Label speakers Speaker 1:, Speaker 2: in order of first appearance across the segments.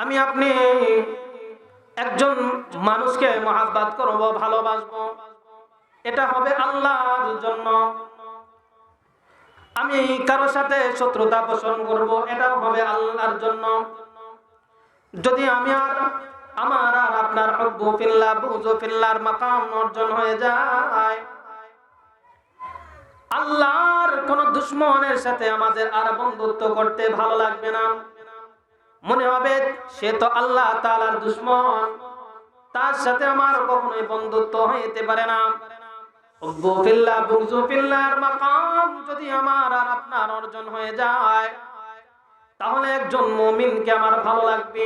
Speaker 1: আমি আপনি একজন মানুষকে মহাব্বত করব, ভালোবাসবো, এটা হবে আল্লাহর জন্য। আমি কারো সাথে শত্রুতা পোষণ করব, এটাও হবে আল্লাহর জন্য। যদি আমার আর আপনার হুব্বু ফিল্লাহ বুগযু ফিল্লাহর মাকাম অর্জন হয়ে যায়, আল্লাহর কোন দুশমনের সাথে আমাদের আর বন্ধুত্ব করতে ভালো লাগবে না। মনে হবে সে তো আল্লাহ তাআলার দুশমন, তার সাথে আমার কখনোই বন্ধুত্ব হইতে পারে না। হুব্বু ফিল্লাহ বুগযু ফিল্লাহর মাকাম যদি আমার আর আপনার অর্জন হয়ে যায়, তাহলে একজন মুমিনকে আমার ভালো লাগবে,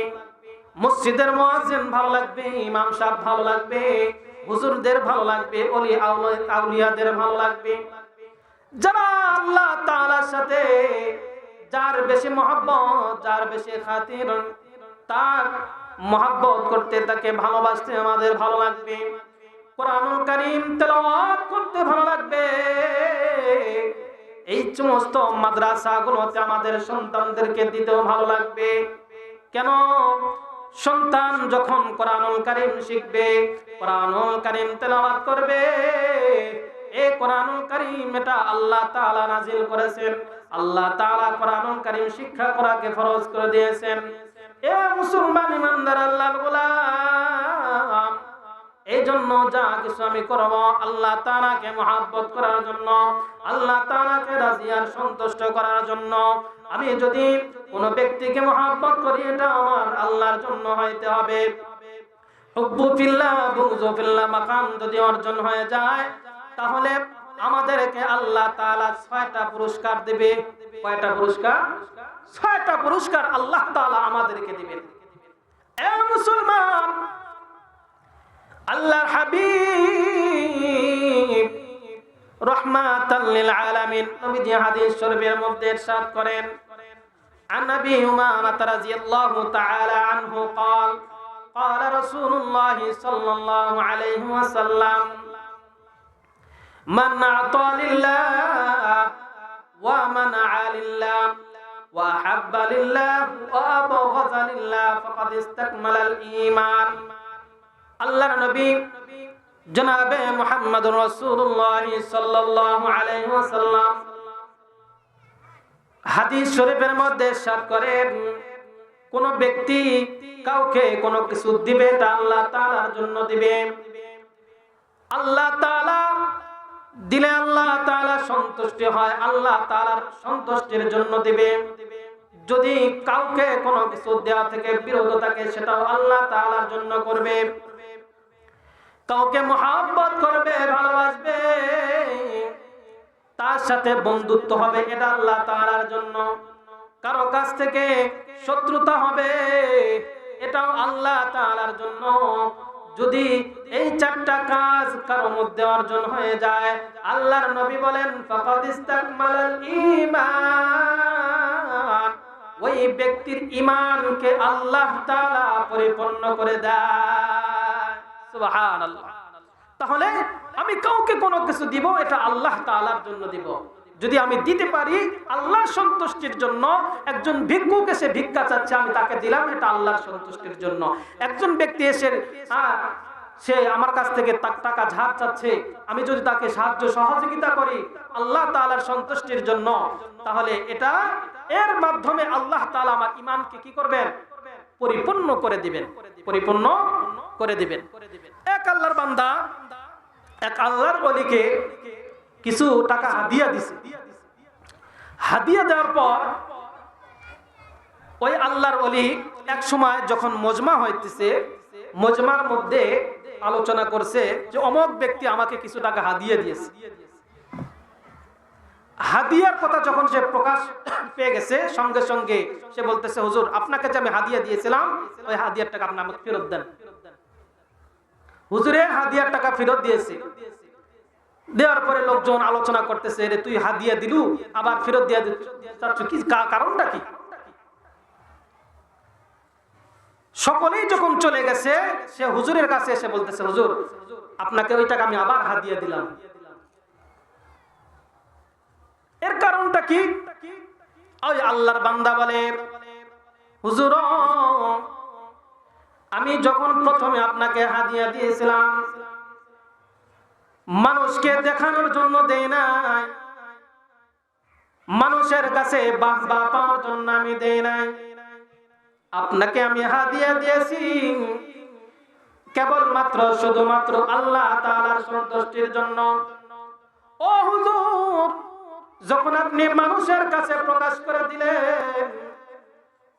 Speaker 1: মসজিদের মুয়াজ্জিন ভালো লাগবে, ইমাম সাহেব ভালো লাগবে, হুজুরদের ভালো লাগবে, ওলি আউলিয়াদের ভালো লাগবে। যারা আল্লাহ তাআলার সাথে যার বেশি মহব্বত, যার বেশি খাতির, তার মহব্বত করতে, তাকে ভালোবাসতে আমাদের ভালো লাগবে। কোরআনুল কারীম তেলাওয়াত করতে ভালো লাগবে। এই সমস্ত মাদ্রাসাগুলোতে আমাদের সন্তানদেরকে দিতেও ভালো লাগবে। কেন? সন্তান যখন কোরআনুল কারীম শিখবে, কোরআনুল কারীম তেলাওয়াত করবে, এই কোরআনুল কারীম এটা আল্লাহ তাআলা নাযিল করেছেন। আল্লাহ তাআলা কোরআনুল কারীম শিক্ষা করাকে ফরজ করে দিয়েছেন। এ মুসলমান ইমানদার আল্লাহর গোলাম, এই জন্য যা কিছু আমি করব আল্লাহ তাআলাকে মহব্বত করার জন্য, আল্লাহ তাআলাকে রাজি আর সন্তুষ্ট করার জন্য। আমি যদি কোন ব্যক্তিকে মহব্বত করি, এটা আমার আল্লাহর জন্য হইতে হবে। হুব্বু ফিল্লাহ বুগযু ফিল্লাহ মাকাম যদি অর্জন হয়ে যায়, তাহলে আমাদেরকে আল্লাহ তাআলা 6টা পুরস্কার দিবে। কয়টা পুরস্কার? 6টা পুরস্কার আল্লাহ তাআলা আমাদেরকে দিবেন। এ মুসলমান, আল্লাহর হাবিব রাহমাতাল লিল আলামিন নবীজি হাদিস শরীফের মধ্যে ইরশাদ করেন, আন নবী উমামা রাদিয়াল্লাহু তাআলা আনহু قال قال رسول الله صلى الله عليه وسلم من أعطى لله ومنع لله وأحب لله وأبغض لله فقد استكمل الإيمان। আল্লাহর নবী জনাবে মুহাম্মদুর রাসূলুল্লাহ সাল্লাল্লাহু আলাইহি ওয়াসাল্লাম হাদিস শরীফের মধ্যে ইরশাদ করেন, কোন ব্যক্তি কাউকে কোনো কিছু দিবে, তা আল্লাহ তাআলার জন্য দিবে। আল্লাহ তাআলা দিলে আল্লাহ তাআলা সন্তুষ্টি হয়, আল্লাহ তাআলার সন্তুষ্টির জন্য দিবে। যদি কাউকে কোনো কিছু দেওয়া থেকে বিরত থাকে, সেটাও আল্লাহ তাআলার জন্য করবে। কাউকে মহব্বত করবে, ভালোবাসবে, তার সাথে বন্ধুত্ব হবে, এটা আল্লাহ তাআলার জন্য। কারো কাছ থেকে শত্রুতা হবে, এটাও আল্লাহ তাআলার জন্য। যদি এই 4টা কাজ কারো মধ্যে অর্জন হয়ে যায়, আল্লাহর নবী বলেন ফাকাদ ইস্তাকমালাল ঈমান, ওই ব্যক্তির ঈমানকে আল্লাহ তাআলা পরিপূর্ণ করে দেয়। সুবহানাল্লাহ। তাহলে আমি কাউকে কোনো কিছু দিব, এটা আল্লাহ তাআলার জন্য দিব। যদি আমি দিতে পারি আল্লাহর সন্তুষ্টির জন্য, একজন ভিক্ষুক এসে ভিক্ষা চাচ্ছে, আমি তাকে দিলাম, এটা আল্লাহর সন্তুষ্টির জন্য। একজন ব্যক্তি এসে সে আমার কাছ থেকে টাকা ধার চাচ্ছে, আমি যদি তাকে সাহায্য সহযোগিতা করি আল্লাহ তাআলার সন্তুষ্টির জন্য, তাহলে এটা এর মাধ্যমে আল্লাহ তাআলা আমার ঈমানকে কি করবেন? পরিপূর্ণ করে দিবেন, পরিপূর্ণ করে দিবেন। এক আল্লাহর বান্দা এক আল্লাহর ওলিকে কিছু টাকা হাদিয়া দিছে। হাদিয়া দেওয়ার পর ওই আল্লাহর ওলি এক সময় যখন মজমা হইতেছে, মজমার মধ্যে আলোচনা করছে যে অমুক ব্যক্তি আমাকে কিছু টাকা হাদিয়া দিয়েছে। হাদিয়ার কথা যখন সে প্রকাশ পেয়ে গেছে, সঙ্গে সঙ্গে সে বলতেছে, হুজুর আপনাকে যে আমি হাদিয়া দিয়েছিলাম, ওই হাদিয়ার টাকা আপনি আমাকে ফেরত দেন। হুজুরে হাদিয়ার টাকা ফেরত দিয়েছে। দেওয়ার পরে লোকজন আলোচনা করতেছে, রে তুই হাদিয়া দিলু আবার ফেরত দিয়া চাচ্ছ, কি কারণটা কি? সকলেই যখন চলে গেছে, সে হুজুরের কাছে এসে বলতেছে, হুজুর আপনাকে ওই টাকা আমি আবার হাদিয়া দিলাম, এর কারণটা কি? ওই আল্লাহর বান্দা বলে, হুজুর আমি যখন প্রথমে আপনাকে হাদিয়া দিয়েছিলাম, মানুষকে দেখানোর জন্য দেই নাই, মানুষের কাছে বাহবা পাওয়ার জন্য আমি দেই নাই। আপনাকে আমি হাদিয়া দিয়েছি কেবলমাত্র শুধুমাত্র আল্লাহ তাআলার সন্তুষ্টির জন্য। ও হুজুর, যখন আপনি মানুষের কাছে প্রকাশ করে দিলেন,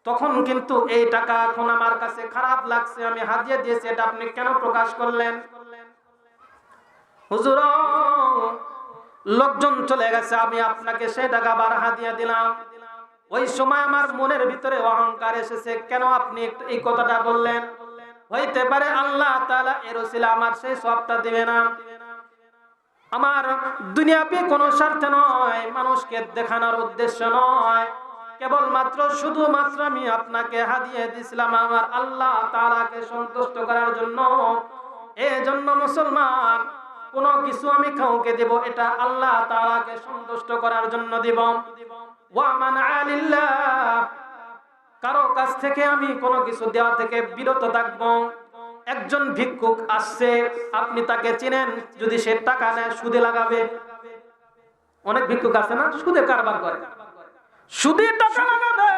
Speaker 1: তখন কিন্তু এই টাকা এখন আমার কাছে খারাপ লাগছে, আমি হাদিয়া দিয়েছি, এটা আপনি কেন প্রকাশ করলেন? হুজুর, লোকজন চলে গেছে, আমি আপনাকে সেই টাকা আবার হাদিয়া দিলাম। ওই সময় আমার মনের ভিতরে অহংকার এসেছে, কেন আপনি এই কথাটা বললেন? হইতে পারে আল্লাহ তাআলা এর ওসিলা আমার সেই সওয়াবটা দিবে না। আমার দুনিয়াবি কোনো স্বার্থ নয়, মানুষকে দেখানোর উদ্দেশ্য নয়, কেবলমাত্র শুধুমাত্র আমি আপনাকে হাদিয়া দিয়েছিলাম আমার আল্লাহ তাআলাকে সন্তুষ্ট করার জন্য। এই জন্য মুসলমান, কোনো কিছু আমি কাউকে দেব, এটা আল্লাহ তাআলাকে সন্তুষ্ট করার জন্য দিব। ওয়া মান আলিল্লাহ, কারো কাছ থেকে আমি কোনো কিছু দেওয়া থেকে বিরত থাকব। একজন ভিক্ষুক আসছে, আপনি তাকে চিনেন, যদি সে টাকা নেয় সুদে লাগাবে। অনেক ভিক্ষুক আছে না, সুদে কারবার করে, সুদে টাকা লাগাবে।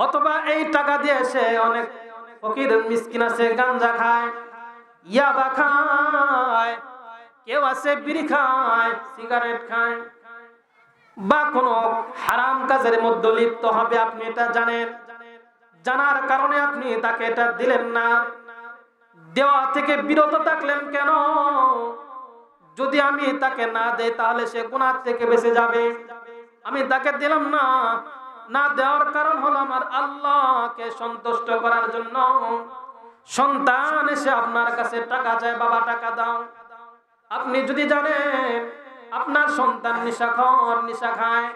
Speaker 1: অথবা এই টাকা দিয়ে সে অনেক ফকির মিসকিন আছে, গাঞ্জা খায়, ইয়াবা খায়, কেউ আছে বিড়ি খায়, সিগারেট খায়, বা কোনো হারাম কাজের মধ্যে লিপ্ত হবে। আপনি এটা জানেন, জানার কারণে আপনি তাকে এটা দিলেন না। দেওয়া থেকে বিরত থাকলেন কেন? যদি আমি তাকে না দেই তাহলে সে গুনাহ থেকে বেঁচে যাবে। আমি তাকে দিলাম না, না দেওয়ার কারণ হলো আমার আল্লাহকে সন্তুষ্ট করার জন্য। সন্তান এসে আপনার কাছে টাকা চায়, বাবা টাকা দাও। আপনি যদি জানেন আপনার সন্তান নেশাখোর, নেশা খায়,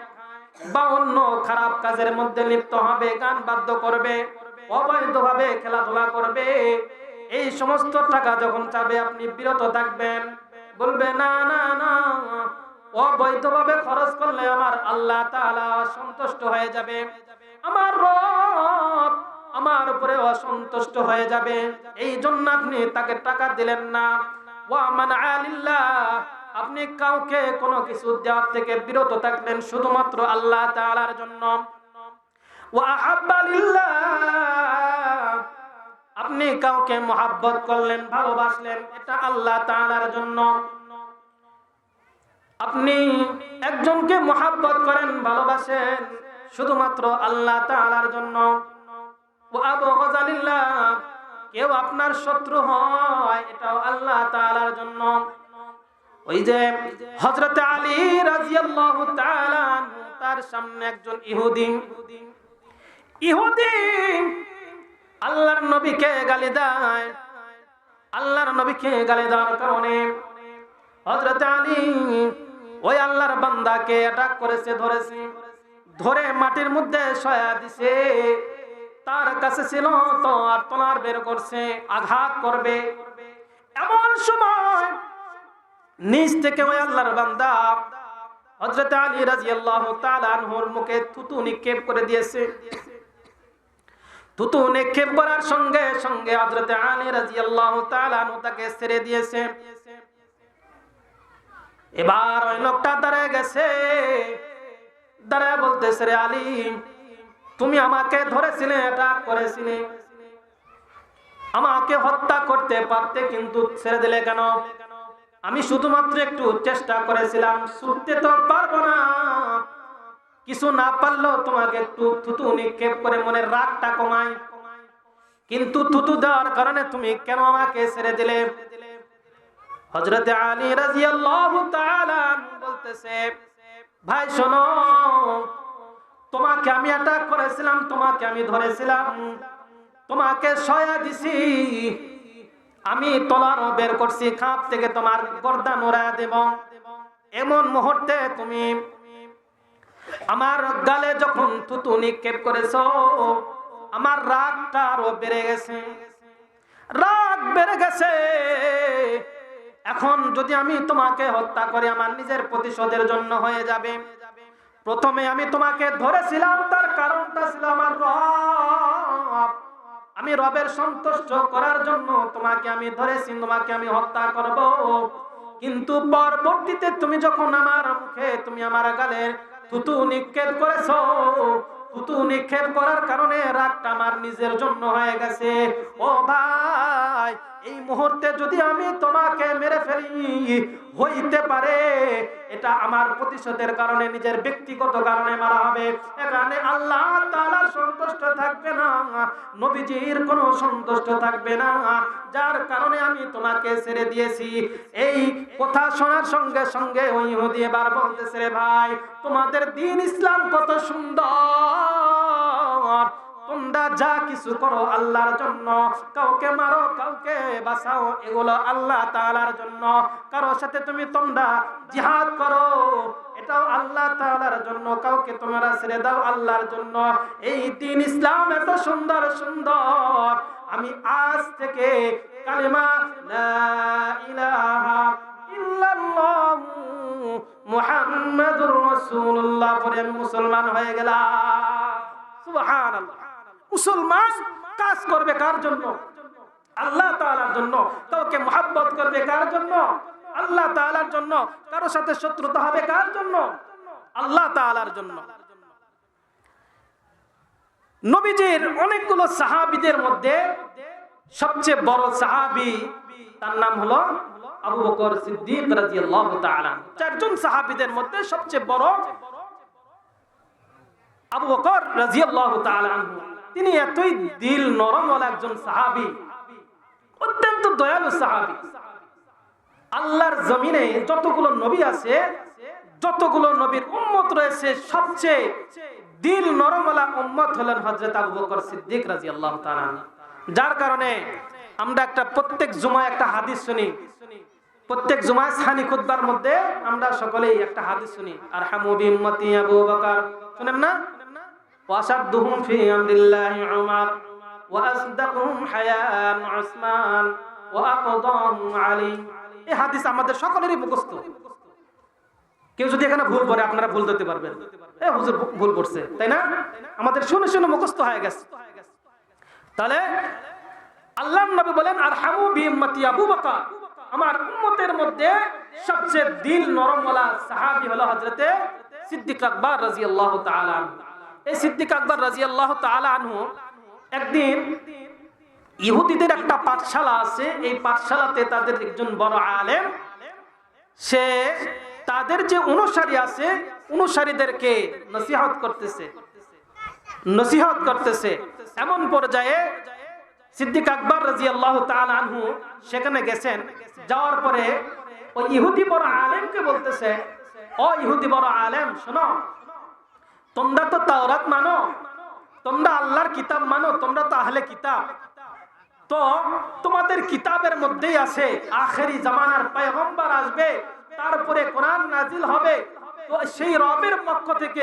Speaker 1: বা অন্য খারাপ কাজের মধ্যে লিপ্ত হবে, গান বাদ্য করবে, অবৈধভাবে খেলাধুলা করবে, এই সমস্ত টাকা যখন চাবে আপনি বিরত থাকবেন। বলবে না না না, অবৈধভাবে খরচ করলে আমার আল্লাহ তাআলা সন্তুষ্ট হয়ে যাবে, আমার রব আমার উপরে অসন্তুষ্ট হয়ে যাবে। এই জন্য আপনি তাকে টাকা দিলেন না। ওয়া মান আলিল্লাহ, আপনি কাউকে কোনো কিছু দেওয়ার থেকে বিরত থাকলেন শুধুমাত্র আল্লাহ তাআলার জন্য। ওয়া আহাব্বা লিল্লাহ, আপনি কাউকে মহব্বত করলেন, ভালোবাসলেন, এটা আল্লাহ তাআলার জন্য। আপনি একজনকে মহব্বত করেন, ভালোবাসেন, শুধুমাত্র আল্লাহ তাআলার জন্য। ওয়া আবগাযা লিল্লাহ, কেউ আপনার শত্রু হয়, এটাও আল্লাহ তাআলার জন্য। ওই যে হযরত আলী রাদিয়াল্লাহু তাআলা আনহু, তার সামনে একজন ইহুদি আল্লাহর নবীকে গালি দেয়। আল্লাহর নবীকে গালি দেওয়ার কারণে হযরত আলী ওই আল্লাহর বান্দাকে অ্যাটাক করেছে, ধরে মাটির মধ্যে শোয়া দিছে। তার কাছে ছিল তো আর তলোয়ার বের করছে, আঘাত করবে। এমন সময় নিচ থেকে ওই আল্লাহর বান্দা হযরত আলী রাদিয়াল্লাহু তাআলা আনহুর মুখে থুতু নিক্ষেপ করে দিয়েছে। থুতু নিক্ষেপ করার সঙ্গে সঙ্গে হযরত আলী রাদিয়াল্লাহু তাআলা আনহু তাকে ছেড়ে দিয়েছে। এবার ওই লোকটা দাঁড়ায় গেছে, দাঁড়ায় বলতেছে, রে আলী, তুমি আমাকে ধরেছিলে, অ্যাটাক করেছিলে, আমাকে হত্যা করতে পারতে, কিন্তু ছেড়ে দিলে কেন? আমি শুধুমাত্র একটু চেষ্টা করেছিলাম, ছুটতে তো পারবো না, কিছু না পারলেও তোমাকে একটু থুতু নিক্ষেপ করে মনের রাগটা কমাই, কিন্তু থুতু দেওয়ার কারণে তুমি কেন আমাকে ছেড়ে দিলে? হযরত আলী রাদিয়াল্লাহু তাআলা বলতেছে, ভাই শোনো, তোমাকে আমি অ্যাটাক করেছিলাম, তোমাকে আমি ধরেছিলাম, তোমাকে সয়া দিছি, আমি তলোয়ার বের করছি, খাপ থেকে তোমার গর্দান উড়ায় দেব। এমন মুহূর্তে তুমি আমার গালে যখন থুতু নিক্ষেপ করেছো, আমার রাগটা আরো বেড়ে গেছে, রাগ বেড়ে গেছে। এখন যদি আমি তোমাকে হত্যা করি, আমার নিজের প্রতিশোধের জন্য হয়ে যাবে। প্রথমে আমি তোমাকে ধরেছিলাম, তার কারণটা ছিল আমার রব, আমি রবের সন্তুষ্ট করার জন্য তোমাকে আমি ধরেছি, তোমাকে আমি হত্যা করব। কিন্তু পরবর্তীতে তুমি যখন আমার মুখে, তুমি আমার গালে থুতু নিক্ষেপ করেছো, থুতু নিক্ষেপ করার কারণে রাগটা আমার নিজের জন্য হয়ে গেছে। ও ভাই, এই মুহূর্তে যদি আমি তোমাকে মেরে ফেলি, হইতে পারে এটা আমার প্রতিশোধের কারণে, নিজের ব্যক্তিগত কারণে মারা হবে। এখানে আল্লাহ তাআলা সন্তুষ্ট থাকবে না, নবীজির কোনো সন্তুষ্ট থাকবে না, যার কারণে আমি তোমাকে ছেড়ে দিয়েছি। এই কথা শোনার সঙ্গে সঙ্গে ওই ইহুদি এবার বলতেছে, রে ভাই, তোমাদের দ্বীন ইসলাম কত সুন্দর, তোমরা যা কিছু করো আল্লাহর জন্য, কাউকে মারো, কাউকে বাঁচাও, এগুলো আল্লাহ তাআলার জন্য। কারোর সাথে তোমরা জিহাদ করো, এটাও আল্লাহ তাআলার জন্য। কাউকে তোমরা ছেড়ে দাও আল্লাহর জন্য। এই দ্বীন ইসলাম এত সুন্দর সুন্দর, আমি আজ থেকে কালিমা লা ইলাহা ইল্লাল্লাহ মুহাম্মাদুর রাসূলুল্লাহ পড়ে আমি মুসলমান হয়ে গেলাম। সুবহানাল্লাহ। মুসলমান কাজ করবে কার জন্য? আল্লাহ তাআলার জন্য। কাউকে মহব্বত করবে কার জন্য? আল্লাহ তাআলার জন্য। কারোর সাথে শত্রুতা হবে কার জন্য? আল্লাহ তাআলার জন্য। নবীজির অনেকগুলো সাহাবীদের মধ্যে সবচেয়ে বড় সাহাবী, তার নাম হলো আবু বকর সিদ্দিক রাদিয়াল্লাহু তাআলা। চারজন সাহাবীদের মধ্যে সবচেয়ে বড় আবু বকর রাদিয়াল্লাহু তাআলা আনহু। তিনি এতই দিল নরমওয়ালা একজন সাহাবী, অত্যন্ত দয়ালু সাহাবী। আল্লাহর জমিনে যতগুলো নবী আছে, যতগুলো নবীর উম্মত রয়েছে, সবচেয়ে দিল নরমওয়ালা উম্মত হলেন হযরত আবু বকর সিদ্দিক রাদিয়াল্লাহু তাআলা। যার কারণে আমরা প্রত্যেক জুমায় একটা হাদিস শুনি, প্রত্যেক জুমায় সানি খুতবার মধ্যে আমরা সকলেই একটা হাদিস শুনি, আরহামু বি উম্মতি আবু বকর। শুনেন না? ওয়াসাদুহুম ফি আমরিল্লাহি উমর ওয়া আসদাকুহুম হায়ান উসমান ওয়া আকদাহুম আলী। এই হাদিস আমাদের সকলেরই মুখস্থ। কেউ যদি এখানে ভুল করে, আপনারা ভুল ধরতে পারবেন, এ হুজুর ভুল করছে, তাই না? আমাদের শুনে শুনে মুখস্থ হয়ে গেছে। তাহলে আল্লাহর নবী বলেন, আরহামু বি উম্মতি আবু বকর, আমার উম্মতের মধ্যে সবচেয়ে দিল নরমওয়ালা সাহাবী হলো হযরত সিদ্দিক আকবর রাদিয়াল্লাহু তাআলা আনহু। এই সিদ্দিক আকবর রাদিয়াল্লাহু তাআলা আনহু একদিন, ইহুদিদের একটা পাঠশালা আছে, এই পাঠশালাতে তাদের একজন বড় আলেম, সে তাদের যে অনুসারী আছে, অনুসারীদেরকে নসিহত করতেছে। এমন পর্যায়ে সিদ্দিক আকবর রাদিয়াল্লাহু তাআলা আনহু সেখানে গেছেন। যাওয়ার পরে ওই ইহুদি বড় আলেমকে বলতেছে, ও ইহুদি বড় আলেম, শোনো, তোমরা তো তাওরাত মানো, তোমরা আল্লাহর কিতাব মানো, তোমরা তো আহলে কিতাব, তো তোমাদের কিতাবের মধ্যেই আছে আখেরি জামানার পয়গম্বর আসবে, তারপরে কোরআন নাজিল হবে। তো সেই রবের পক্ষ থেকে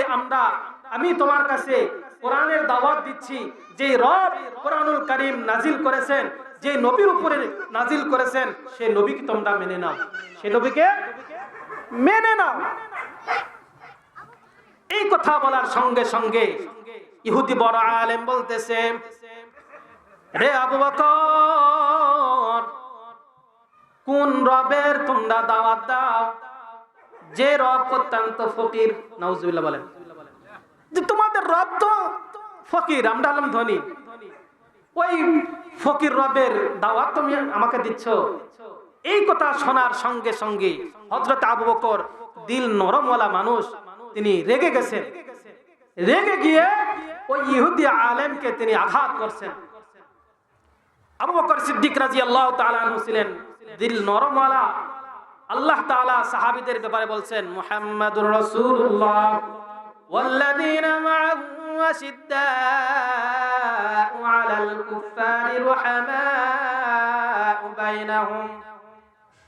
Speaker 1: আমি তোমার কাছে কোরআনের দাওয়াত দিচ্ছি, যে রব কোরআনুল কারীম নাজিল করেছেন, যে নবীর উপরে নাজিল করেছেন, সেই নবীকে তোমরা মেনে নাও, সেই নবীকে মেনে নাও। এই কথা বলার সঙ্গে সঙ্গে ইহুদি বড় আলেম বলতেছে, রে আবু বকর, কোন রবের তোমরা দাওয়াত দাও? যে রব অত্যন্ত ফকির। নাউজুবিল্লাহ বলেন যে তোমাদের রব তো ফকির, আমরা হলাম ধনী, ওই ফকির রবের দাওয়াত তুমি আমাকে দিচ্ছ? এই কথা শোনার সঙ্গে সঙ্গে হযরত আবু বকর, দিল নরমওয়ালা মানুষ, তিনি রেগে গেছেন। রেগে গিয়ে ওই ইহুদি আলেমকে তিনি আঘাত করছেন। আবু বকর সিদ্দিক রাদিয়াল্লাহু তাআলা আনহু ছিলেন দিল নরমওয়ালা। আল্লাহ তাআলা সাহাবীদের ব্যাপারে বলছেন, মুহাম্মাদুর রাসূলুল্লাহ ওয়াল্লাযীনা মা'আহু আশিদ্দাউ আলাল কুফফারি রুহামাউ বাইনাহুম।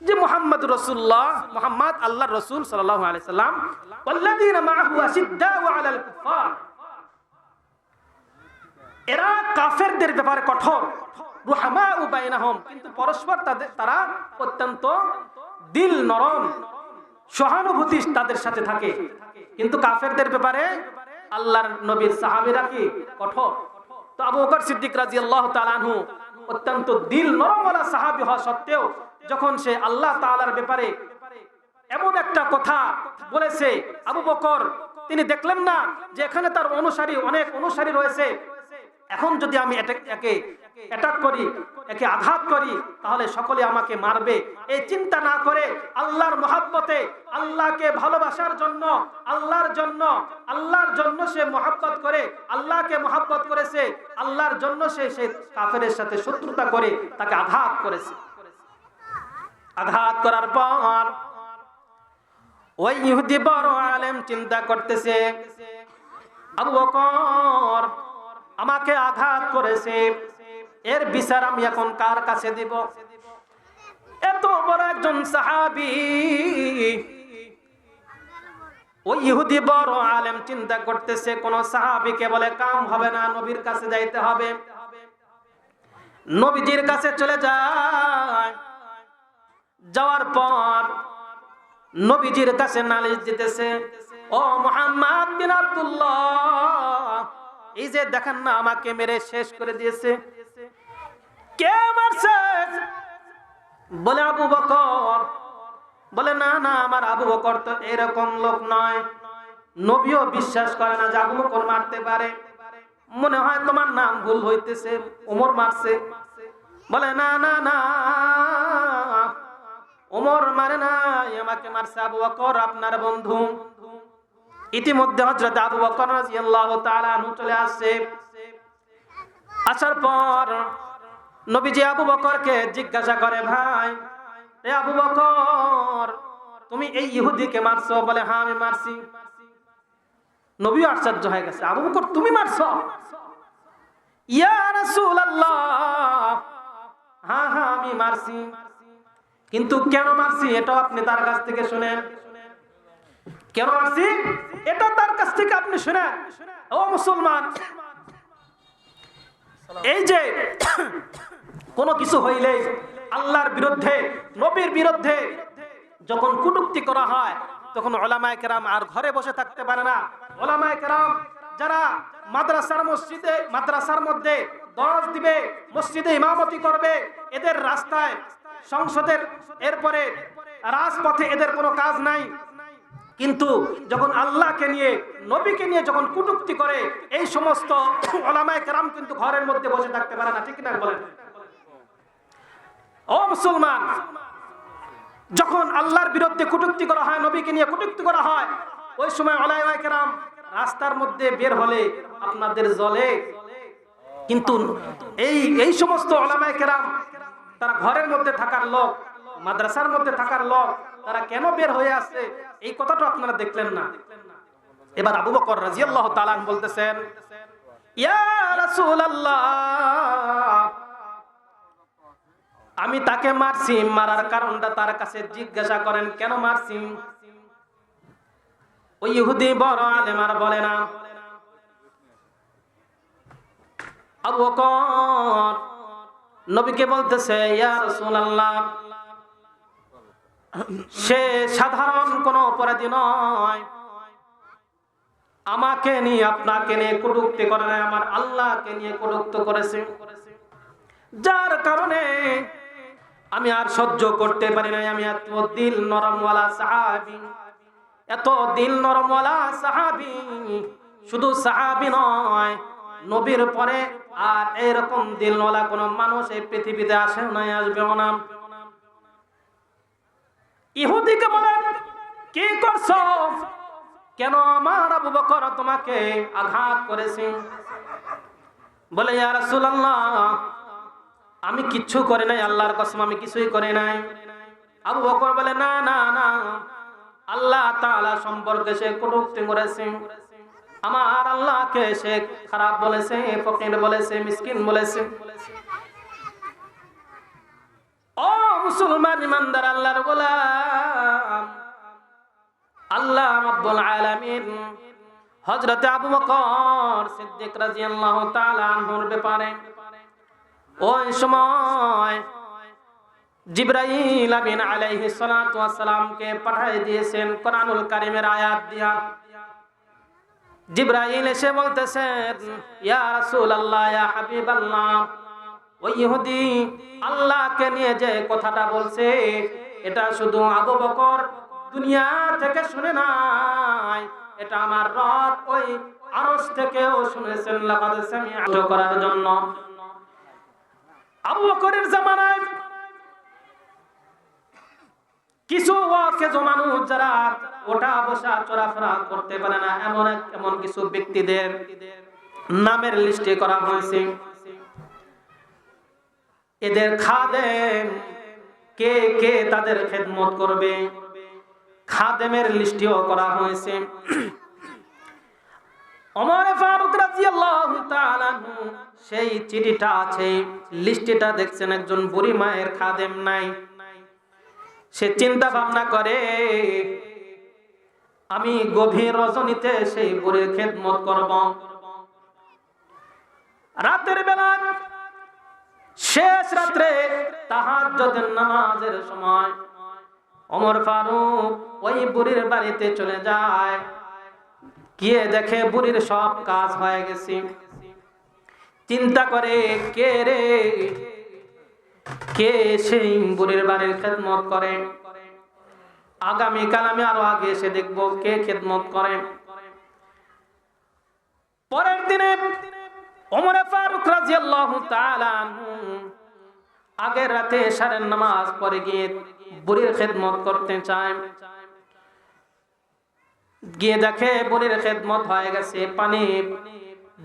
Speaker 1: যে মুহাম্মাদুর রাসূলুল্লাহ, মুহাম্মদ আল্লাহর রাসূল সাল্লাল্লাহু আলাইহি সাল্লাম, ওয়াল্লাযীনা মা'আহু আশিদ্দাউ আলাল কুফফার, এরা কাফেরদের ব্যাপারে কঠোর, রুহামাউ বাইনাহুম, কিন্তু পরস্পর তারা অত্যন্ত দিল নরম, সহানুভূতি তাদের সাথে থাকে। কিন্তু কাফেরদের ব্যাপারে আল্লাহর নবীর সাহাবীরা কি কঠোর। তো আবু বকর সিদ্দিক রাদিয়াল্লাহু তাআলা আনহু অত্যন্ত দিল নরমওয়ালা সাহাবী হওয়া সত্ত্বেও যখন সে আল্লাহ তাআলার ব্যাপারে এমন একটা কথা বলেছে, আবু বকর তিনি দেখলেন না যে এখানে তার অনেক অনুসারী রয়েছে, এখন যদি আমি একে অ্যাটাক করি, একে আঘাত করি, তাহলে সকলে আমাকে মারবে। এই চিন্তা না করে আল্লাহর মহব্বতে, আল্লাহকে ভালোবাসার জন্য, আল্লাহর জন্য সে মহব্বত করে, আল্লাহকে মহব্বত করেছে, আল্লাহর জন্য সে কাফেরের সাথে শত্রুতা করে তাকে আঘাত করেছে। আঘাত করার পর ওই ইহুদি বড় আলেম চিন্তা করতেছে, আবু বকর আমাকে আঘাত করেছে, এর বিচার আমি এখন কার কাছে দিব? এত বড় একজন সাহাবী। ওই ইহুদি বড় আলেম চিন্তা করতেছে, কোন সাহাবীকে বলে কাম হবে না, নবীর কাছে যাইতে হবে। নবীজির কাছে চলে যায়। যাওয়ার পর নবীজির কাছে নালিশ দিতেছে, ও মুহাম্মদ বিন আব্দুল্লাহ, এই যে দেখেন না আমাকে মেরে শেষ করে দিয়েছে, কে মারছে? বলে আবু বকর। বলে না না, আমার আবু বকর তো এরকম লোক নয়, নবীও বিশ্বাস করে না যে আবু বকর মারতে পারে, মনে হয় তোমার নাম ভুল হইতেছে, ওমর মারছে। বলে না না না, ওমর মারে নাই, আমাকে মারছে আবু বকর, আপনার বন্ধু। ইতিমধ্যে হযরত আবু বকর রাদিয়াল্লাহু তাআলা আনহু চলে আসছে। আসার পর নবীজি আবু বকরকে জিজ্ঞাসা করে, ভাই এ আবু বকর, তুমি এই ইহুদিকে মারছো? বলে হ্যাঁ আমি মারছি। নবী আশ্চর্য হয়ে গেছে, আবু বকর তুমি মারছো? ইয়া রাসূলুল্লাহ, হ্যাঁ হ্যাঁ আমি মারছি, কিন্তু কেন মারছি এটাও আপনি তার কাছ থেকে শুনেন। কেন মারছি এটা তার কাছ থেকে আপনি শুনেন। ও মুসলমান, এই যে কোনো কিছু হইলে আল্লাহর বিরুদ্ধে, নবীর বিরুদ্ধে যখন কটূক্তি করা হয়, তখন উলামায়ে কেরাম আর ঘরে বসে থাকতে পারে না। উলামায়ে কেরাম যারা মাদ্রাসার মধ্যে দরস দিবে, মসজিদে ইমামতি করবে, এদের রাস্তায়, সংসদের, এরপরে রাজপথে এদের কোনো কাজ নাই। কিন্তু যখন আল্লাহকে নিয়ে, নবীকে নিয়ে যখন কটূক্তি করে, এই সমস্ত উলামায়ে কেরাম কিন্তু ঘরের মধ্যে বসে থাকতে পারে না, ঠিক না বলেন? ও মুসলমান, যখন আল্লাহর বিরুদ্ধে কটূক্তি করা হয়, নবীকে নিয়ে কটূক্তি করা হয়, ওই সময় উলামায়ে কেরাম রাস্তার মধ্যে বের হলে আপনাদের জ্বলে। কিন্তু এই সমস্ত উলামায়ে কেরাম তারা ঘরের মধ্যে থাকার লোক, মাদ্রাসার মধ্যে থাকার লোক, তারা কেন বের হয়ে আসছে এই কথাটা আপনারা দেখলেন না। এবার আবু বকর রাদিয়াল্লাহু তাআলা বলতেছেন, ইয়া রাসূলুল্লাহ, আমি তাকে মারছি, মারার কারণটা তার কাছে জিজ্ঞাসা করেন, কেন মারছি? ওই ইহুদি বড় আলেম আর বলে না। আবু বকর নবীকে বলতেছে, ইয়া রাসূলুল্লাহ, সে সাধারণ কোনো অপরাধী নয়, আমাকে নিয়ে, আপনাকে নিয়ে কটূক্তি করে না, আমার আল্লাহকে নিয়ে কটূক্তি করেছে, যার কারণে আমি আর সহ্য করতে পারি না। আমি এত দিল নরমওয়ালা সাহাবী, এত দিল নরমওয়ালা সাহাবী, শুধু সাহাবী নয়, নবীর পরে আর এরকম দিলওয়ালা কোন মানুষ এই পৃথিবীতে আসে নাই, আসবেও না। ইহুদিকে বলেন, কি করছো? কেন আমার আবু বকর তোমাকে আঘাত করেছে? বলে, ইয়া রাসূলুল্লাহ, আমি কিচ্ছু করে নাই, আল্লাহর কসম আমি কিছুই করে নাই। আবু বকর বলে, না না না, আল্লাহ তাআলা সম্পর্কে সে কটূক্তি করেছে, আমার আল্লাহকে সে খারাপ বলেছে, ফকির বলেছে, মিসকিন বলেছে। ও মুসলমান ইমানদার আল্লাহর গোলাম, আল্লাহ রাব্বুল আলামিন হযরত আবু বকর সিদ্দিক রাদিয়াল্লাহু তাআলা আনহুর ব্যাপারে ওই সময় জিবরাইল আমিন আলাইহিস সালাতু ওয়াস সালামকে পাঠিয়ে দিয়েছেন কোরআনুল কারীমের আয়াত দিয়া। জিবরাইল এসে বলতেছেন, ইয়া রাসূলুল্লাহ, ইয়া হাবিবাল্লাহ, ওই ইহুদি আল্লাহকে নিয়ে যে কথাটা বলছে, এটা শুধু আবু বকর দুনিয়া থেকে শুনে নাই, এটা আমার রব ওই আরশ থেকেও শুনেছেন। লাকাদ সামি'তু করার জন্য আবু বকরের জামানায় কিছু ওয়াকেজ মানুষ যারা ওঠা বসা চলাফেরা করতে পারে না, এমন কিছু ব্যক্তিদের নামের লিস্টে করা হয়েছে। এদের খাদেম কে কে তাদের খেদমত করবে, খাদেমের লিস্টেও করা হয়েছে। ওমর ফারুক রাদিয়াল্লাহু তাআলা সেই চিঠিটা আছে, লিস্টটা দেখছেন, একজন বুড়ি মায়ের খাদেম নাই। সে চিন্তা ভাবনা করে, আমি গভীর রজনীতে সেই বুড়ির খেদমত করব। রাতের বেলা শেষ রাত্রে তাহাজ্জুদের নামাজের সময় ওমর ফারুক ওই বুড়ির বাড়িতে চলে যায়। গিয়ে দেখে বুড়ির সব কাজ হয়ে গেছে। চিন্তা করে, কে রে, কে সেই বুড়ির বাড়ির খেদমত করে। আগামীকাল আমি আরো আগে এসে দেখবো কে খেদমত করে। পরের দিনে ওমর ফারুক রাদিয়াল্লাহু তাআলা আগের রাতে এশারের নামাজ পড়ে গিয়ে বুড়ির খেদমত করতে চায়। গিয়ে দেখে বুড়ির খেদমত হয়ে গেছে। পানি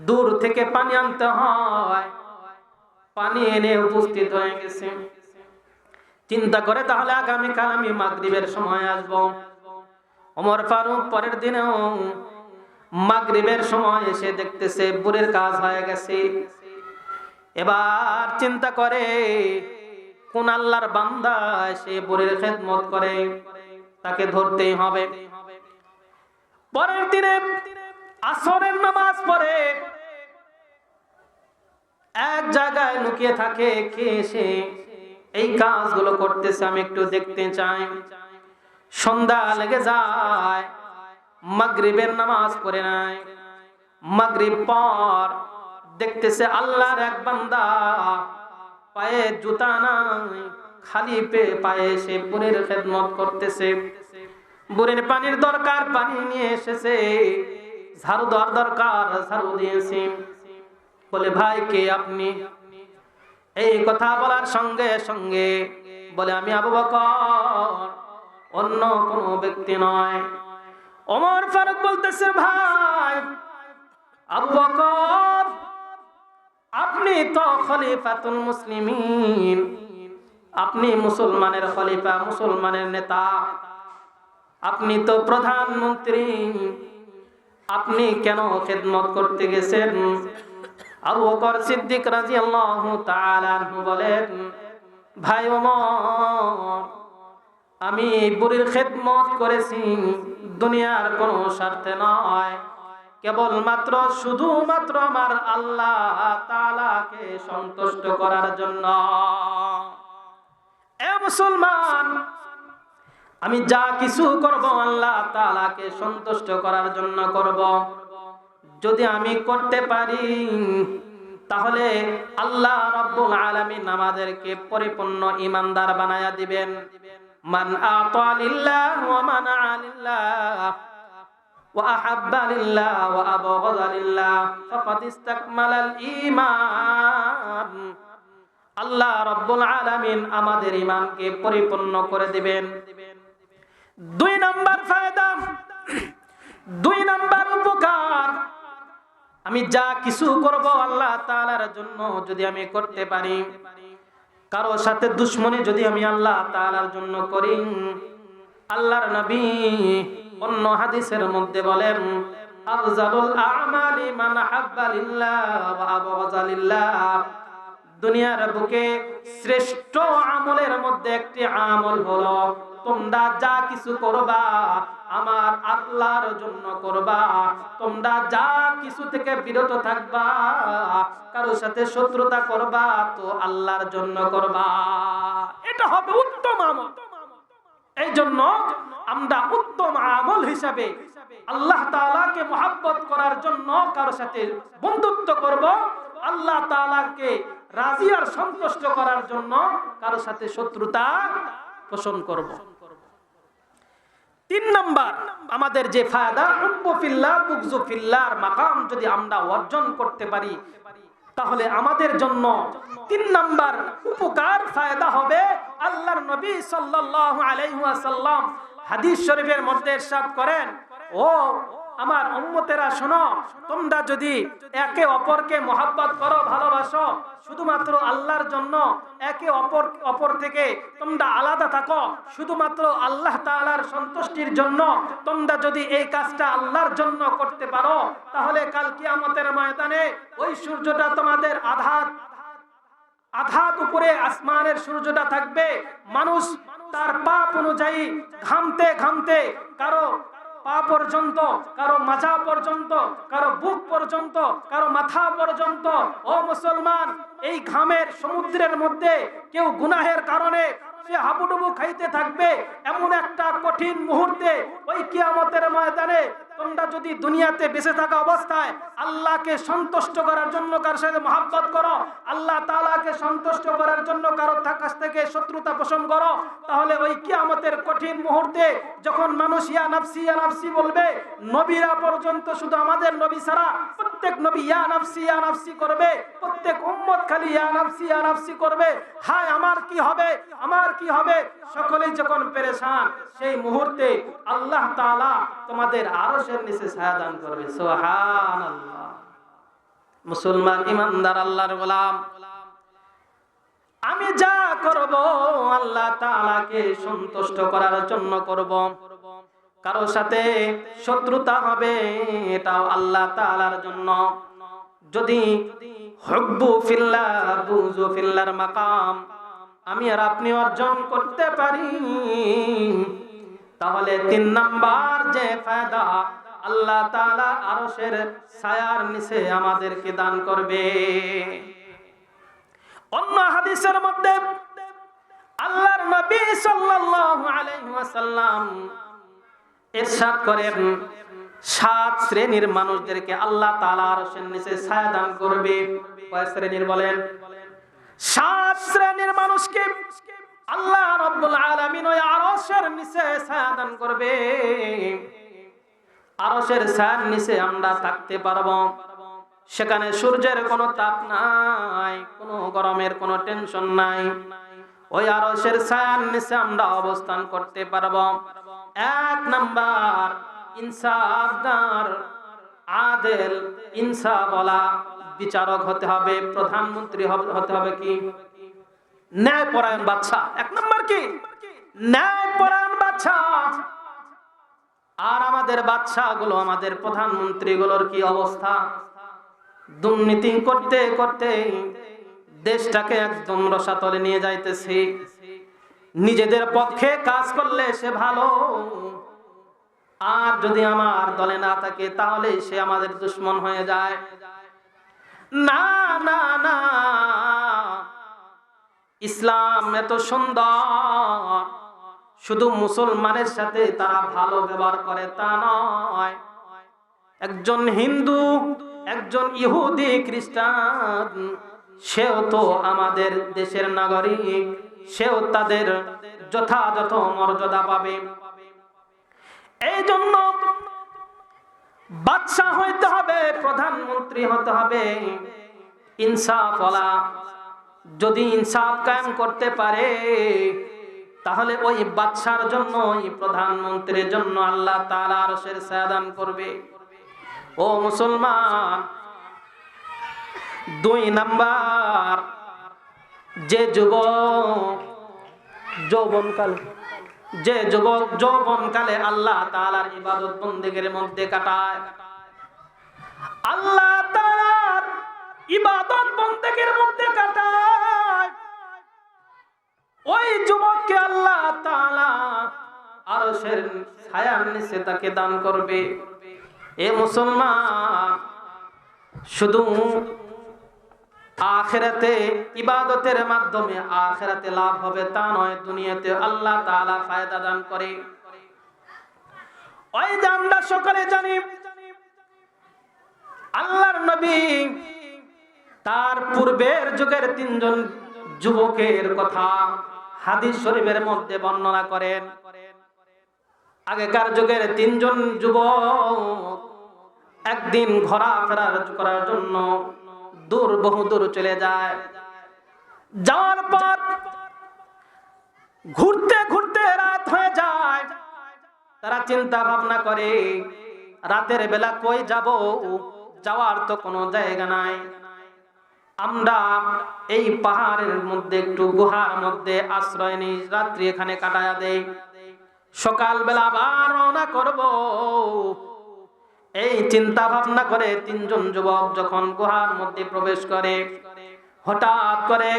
Speaker 1: দূর থেকে পানি আনতে হয়, পানি এনে উপস্থিত হয়ে গেছে। চিন্তা করে, তাহলে আগামীকাল আমি মাগরিবের সময় আসবো। ওমর ফারুক পরের দিনেও মাগরিবের সময় এসে দেখতেছে বুড়ির কাজ হয়ে গেছে। এবার চিন্তা করে, কোন আল্লাহর বান্দা সে বুড়ির খেদমত করে, তাকে ধরতেই হবে। পরের দিনে আসরের নামাজ পড়ে এক জায়গায় লুকিয়ে থাকে, কে এসে এই কাজগুলো করতেছে আমি একটু দেখতে চাই। সন্ধ্যা লেগে যায়, মাগরিবের নামাজ পড়ে নাই। মাগরিব পর দেখতেছে আল্লাহর এক বান্দা পায়ে জুতা নাই, খালি পায়ে সে বুড়ির খেদমত করতেছে। বুড়ির পানির দরকার, পানি নিয়ে এসেছে। ঝাড়ু দেওয়ার দরকার, ঝাড়ু দিয়েছে। বলে, ভাই কে আপনি? এই কথা বলার সঙ্গে সঙ্গে বলে, আমি আবু বকর, অন্য কোনো ব্যক্তি নয়। ওমর ফারুক বলতেছে, ভাই আবু বকর, আপনি তো খলিফাতুল মুসলিমিন, আপনি মুসলমানের খলিফা, মুসলমানের নেতা, আপনি তো প্রধানমন্ত্রী, আপনি কেন খেদমত করতে গেছেন? আবু বকর সিদ্দিক রাদিয়াল্লাহু তাআলা আনহু বলেন, ভাই ওমর, আমি বুড়ির খেদমত করেছি দুনিয়ার কোনো স্বার্থে নয়, কেবলমাত্র শুধুমাত্র আমার আল্লাহ তাআলাকে সন্তুষ্ট করার জন্য। এ মুসলমান, আমি যা কিছু করব আল্লাহ তাআলাকে সন্তুষ্ট করার জন্য করব। যদি আমি করতে পারি তাহলে আল্লাহ রাব্বুল আলামিন আমাদেরকে পরিপূর্ণ ঈমানদার বানায়া দিবেন। মান আতা লিল্লাহ ওয়া মানা লিল্লাহ ওয়া আহাব্বা লিল্লাহ ওয়া আবগাযা লিল্লাহ ফাকাদ ইসতাকমালাল ঈমান। আল্লাহ রাব্বুল আলামিন আমাদের ঈমানকে পরিপূর্ণ করে দিবেন। 2 নাম্বার ফায়দা, 2 নাম্বার উপকার, আমি যা কিছু করব আল্লাহ তাআলার জন্য যদি আমি করতে পারি, কারো সাথে দুশমনি যদি আমি আল্লাহ তাআলার জন্য করি, আল্লাহর নবী অন্য হাদিসের মধ্যে বলেন, আফজালুল আ'মালি মান হাব্বা লিল্লাহ ওয়া আবগাযা লিল্লাহ। দুনিয়ার বুকে শ্রেষ্ঠ আমলের মধ্যে একটি আমল হলো তোমরা যা কিছু করবা আমার আল্লাহর জন্য করবা। তোমরা যা কিছু থেকে বিরত থাকবা, কারোর সাথে শত্রুতা করবা তো আল্লাহর জন্য করবা, এটা হবে উত্তম আমল। এই জন্য আমরা উত্তম আমল হিসাবে আল্লাহ তাআলাকে মহব্বত করার জন্য কারো সাথে বন্ধুত্ব করব, আল্লাহ তাআলাকে রাজি আর সন্তুষ্ট করার জন্য কারো সাথে শত্রুতা পোষণ করব। 3 নাম্বার আমাদের যে ফায়দা, হুব্বু ফিল্লাহ বুগযু ফিল্লাহর মাকাম যদি আমরা অর্জন করতে পারি, তাহলে আমাদের জন্য 3 নাম্বার উপকার ফায়দা হবে। আল্লাহর নবী সাল্লাল্লাহু আলাইহি ওয়াসাল্লাম হাদিস শরীফের মধ্যে ইরশাদ করেন, ও আমার উম্মতেরা শোনো, তোমরা যদি একে অপরকে মহব্বত করো, ভালোবাসো, শুধুমাত্র আল্লাহর জন্য, একে অপর থেকে তোমরা আলাদা থাকো শুধুমাত্র আল্লাহ তাআলার সন্তুষ্টির জন্য, তোমরা যদি এই কাজটা আল্লাহর জন্য করতে পারো, তাহলে কাল কিয়ামতের ময়দানে ওই সূর্যটা তোমাদের আধাত উপরে আসমানের সূর্যটা থাকবে। মানুষ তার পাপ অনুযায়ী ঘামতে ঘামতে, কারো পা পর্যন্ত, কারো মাজা পর্যন্ত, কারো বুক পর্যন্ত, কারো মাথা পর্যন্ত। ও মুসলমান, এই ঘামের সমুদ্রের মধ্যে কেউ গুনাহের কারণে সে হাবুডুবু খাইতে থাকবে। এমন একটা কঠিন মুহূর্তে ওই কিয়ামতের ময়দানে তোমরা যদি দুনিয়াতে বেঁচে থাকা অবস্থায় আল্লাহকে সন্তুষ্ট করার জন্য কার সাথে মহব্বত করো, আল্লাহ তাআলাকে সন্তুষ্ট করার জন্য কারো কাছ থেকে শত্রুতা পোষণ করো, তাহলে ওই কিয়ামতের কঠিন মুহূর্তে যখন মানুষ ইয়া নাফসি বলবে, নবীরা পর্যন্ত, শুধু আমাদের নবী ছাড়া প্রত্যেক নবী ইয়া নাফসি করবে, প্রত্যেক উম্মত খালি ইয়া নাফসি করবে। হায় আমার কি হবে, আমার কি হবে, সকলেই যখন পেরেশান, সেই মুহূর্তে আল্লাহ তাআলা তোমাদের আরশের নিচে ছায়া দান করবে। সুবহানাল্লাহ। মুসলমান ইমানদার আল্লাহর গোলাম, আমি যা করব আল্লাহ তাআলাকে সন্তুষ্ট করার জন্য করব। কারো সাথে শত্রুতা হবে, এটাও আল্লাহ তাআলার জন্য। যদি হুব্বু ফিল্লাহ বুগযু ফিল্লাহর মাকাম আমি আর আপনি অর্জন করতে পারি, তাহলে 3 নাম্বার যে ফায়দা, আল্লাহ তাআলা আরশের ছায়ার নিচে আমাদেরকে দান করবে। অন্য হাদিসের মধ্যে আল্লাহর নবী সাল্লাল্লাহু আলাইহি ওয়াসাল্লাম ইরশাদ করেন, 7 শ্রেণীর মানুষদেরকে আল্লাহ তাআলা আরশের নিচে ছায়া দান করবে। কয় শ্রেণীর বলেন? 7 শ্রেণীর মানুষকে আল্লাহ রাব্বুল আলামিন ওই আরশের নিচে ছায়া দান করবে। আরশের ছায়ার নিচে আমরা থাকতে পারবো। সেখানে সূর্যের কোনো তাপ নাই, কোনো গরমের কোনো টেনশন নাই। ওই আরশের ছায়ার নিচে আমরা অবস্থান করতে পারবো। 1 নাম্বার, ইনসাফদার, আদেল, ইনসাফওয়ালা বিচারক হতে হবে, প্রধানমন্ত্রী হতে হবে, কি ন্যায়পরায়ণ বাদশা। 1 নাম্বার কি? ন্যায়পরায়ণ বাদশা। আর আমাদের বাদশাগুলো, আমাদের প্রধানমন্ত্রীগুলোর কি অবস্থা? দুর্নীতি করতে করতে দেশটাকে একদম রসাতলে নিয়ে যাইতেছে। নিজেদের পক্ষে কাজ করলে সে ভালো, আর যদি আমার দলে না থাকে তাহলে সে আমাদের দুশমন হয়ে যায়। না না না, ইসলাম এত সুন্দর, শুধু মুসলমানের সাথে তারা ভালো ব্যবহার করে তা নয়। একজন হিন্দু, একজন ইহুদি, খ্রিস্টান, সেও তো আমাদের দেশের নাগরিক, সেও তাদের যথাযথ মর্যাদা পাবে। এই জন্য বাদশা হইতে হবে, প্রধানমন্ত্রী হতে হবে ইনসাফওয়ালা। যদি ইনসাফ কায়েম করতে পারে, তাহলে ওই বাদশার জন্য, ওই প্রধানমন্ত্রীর জন্য আল্লাহ তাআলা আরশের ছায়া দান করবে। ও মুসলমান, 2 নাম্বার, যে যুবক যৌবনকালে আল্লাহ তাআলার ইবাদত বন্দেগীর মধ্যে কাটায়, আল্লাহ তাআলার ইবাদত বন্দেগীর মধ্যে কাটায়, ওই যুবককে আল্লাহ তাআলা আরশের ছায়ার নিচে তাকে দান করবে। এ মুসলমান, শুধু আখিরাতে ইবাদতের মাধ্যমে আখিরাতে লাভ হবে তা নয়, দুনিয়াতে আল্লাহ তাআলা ফায়দা দান করে। ওই যে আমরা সকলে জানি আল্লাহর নবী তার পূর্বের যুগের তিনজন যুবকের কথা হাদিস শরীফের মধ্যে বর্ণনা করেন। আগেকার যুগের তিনজন যুবক একদিন ঘোরাফেরা করার জন্য বহুদূর চলে যায়। যাওয়ার পর ঘুরতে ঘুরতে রাত হয়ে যায়। তারা চিন্তা ভাবনা করে রাতের বেলা কই যাব, যাওয়ার তো কোনো জায়গা নাই। আমরা এই পাহাড়ের মধ্যে একটু গুহার মধ্যে আশ্রয় নিই, রাত্রি এখানে কাটায়া দেই, সকালবেলা আবার রওনা করব। এই চিন্তা ভাবনা করে তিনজন যুবক যখন গুহার মধ্যে প্রবেশ করে, হঠাৎ করে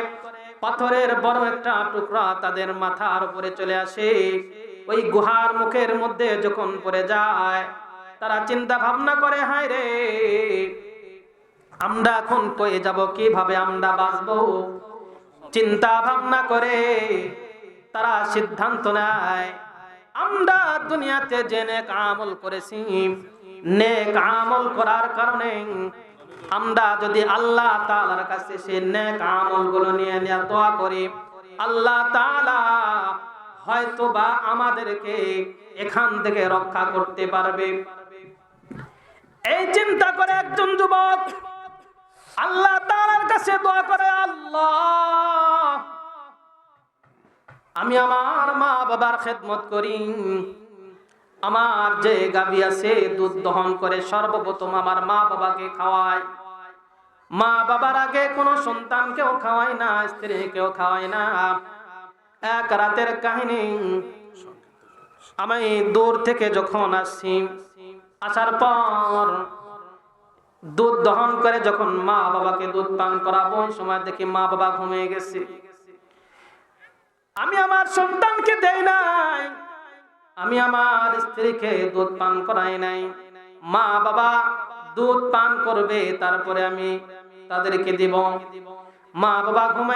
Speaker 1: পাথরের বড় একটা টুকরা তাদের মাথার উপরে চলে আসে। ওই গুহার মুখের মধ্যে যখন পড়ে যায়, তারা চিন্তা ভাবনা করে, হায় রে, আমরা এখন কই যাব, কিভাবে আমরা বাঁচবো? চিন্তা ভাবনা করে তারা সিদ্ধান্ত নেয়, আমরা দুনিয়াতে যে নেক আমল করেছি, নেক আমল করার কারণে আমরা যদি আল্লাহ তাআলার কাছে সে নেক আমলগুলো নিয়ে দোয়া করি, আল্লাহ তাআলা হয়তোবা আমাদেরকে এখান থেকে রক্ষা করতে পারবে। এই চিন্তা করে একজন যুবক আল্লাহ তাআলার কাছে দোয়া করে, আল্লাহ, আমি আমার মা বাবার খেদমত করি, আমার যে গাভী আছে দুধ দহন করে সর্বপ্রথম আমার মা বাবাকে খাওয়াই, মা বাবার আগে কোনো সন্তানকেও খাওয়াই না, স্ত্রীকেও খাওয়াই না। এক রাতের কাহিনী, আমি দূর থেকে যখন আসছি, আসার পর দুধ দহন করে যখন মা বাবাকে দুধ পান করাবো, ওই সময় দেখি মা বাবা ঘুমিয়ে গেছে। আমি আমার সন্তানকে দেই নাই, আমি আমার স্ত্রীকে দুধ পান করাই নাই। মা বাবা দুধ পান করবে, তারপরে আমি তাদেরকে দিব। মা বাবা ঘুমায়।